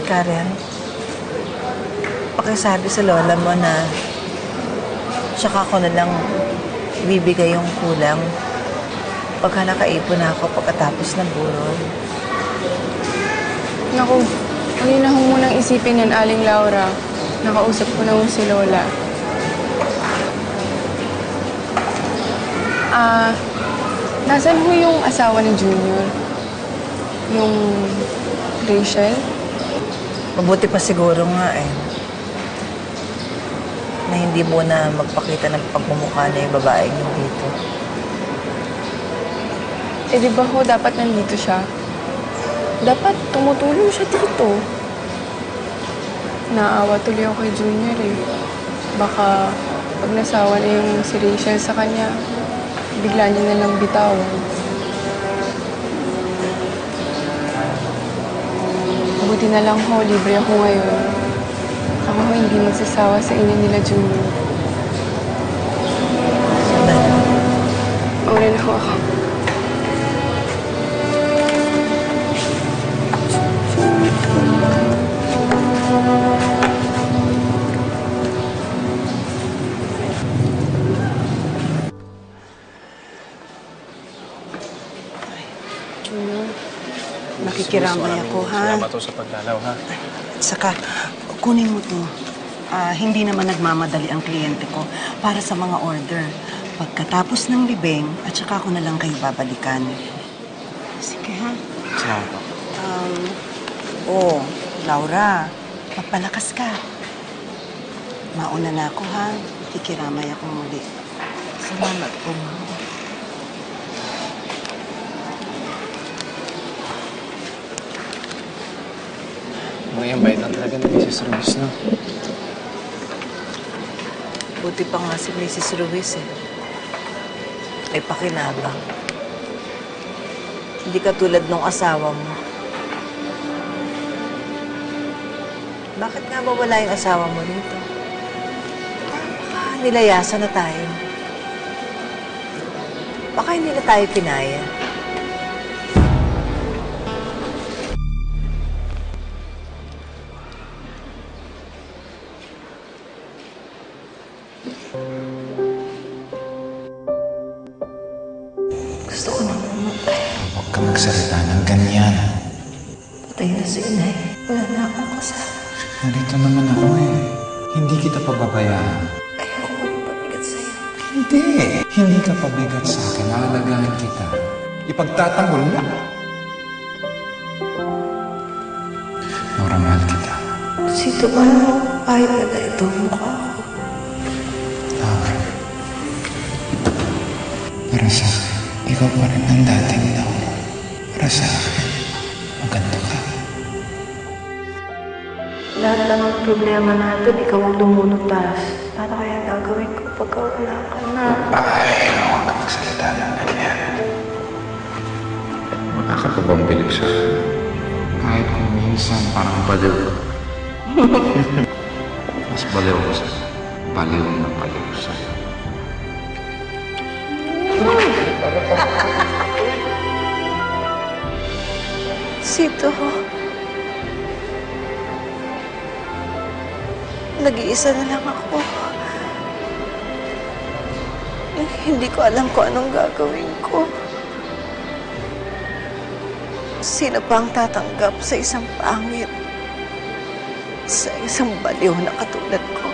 Karen, pakisabi sa lola mo na tsaka ko na lang ibibigay yung kulang pagka nakaipon na ako pagkatapos ng buron. Naku, hindi na munang isipin yan, Aling Laura. Nakausap ko na si Lola. Nasaan ho yung asawa ni Junior? Yung Rachel? Mabuti pa siguro nga na hindi mo na magpakita ng pagmumukha na yung babaeng yung dito. Eh di ba ho, dapat nandito siya? Dapat tumutulong siya dito. Naawa tuloy ako kay Junior eh. Baka pag nasawa na yung si Rachel sa kanya, bigla niya na lang bitawan. Buti na lang ho, libre ako ngayon. Ako ho, hindi magsasawa sa inyo nila, Junior. Mauna na ho ako. Nakikiramay ako, ha? Salamat to sa pagdalaw, ha? Saka, kunin mo to. Hindi naman nagmamadali ang kliyente ko para sa mga order. Pagkatapos ng libing, at saka ako na lang kayo babalikan. Sige, ha? Salamat po. Laura, magpalakas ka. Mauna na ako, ha? Nakikiramay ako muli. Salamat po, Mama. Ngayon, bait lang talaga ni Mrs. Ruiz, no? Buti pa nga si Mrs. Ruiz May pakinabang. Hindi katulad nung asawa mo. Bakit nga ba wala yung asawa mo dito? Baka nilayasan na tayo. Baka hindi na tayo pinaya. Gusto ko nang mamatay. Huwag ka magsalita ng ganyan. Patay na si Inay. Wala na akong kasama. Nandito naman ako eh. Hindi kita pababayaan. Ayoko magpabigat sa'yo. Hindi. Hindi ka pabigat sa akin. Aalagaan kita. Ipagtatanggol na. Nora, mahal kita. Sito, mahal mo. Kahit na ganito ang mukha ko. Laura. Para sa akin, ikaw pa rin ang dating Laura. Para sa akin, maganda ka. Lahat lang ang problema natin, ikaw ang lumunutas. Paano kaya gagawin ko pagka wala ka na? Ay, huwag ka magsalita ng ganyan. Wala ka pa bang bilib sa akin? Kahit kung minsan parang baliw. Mas baliw ko sa'yo. Baliw na baliw sa'yo. Sito, nag-iisa na lang ako. Hindi ko alam kung anong gagawin ko. Sino pa ang tatanggap sa isang pangit? Sa isang baliw na katulad ko?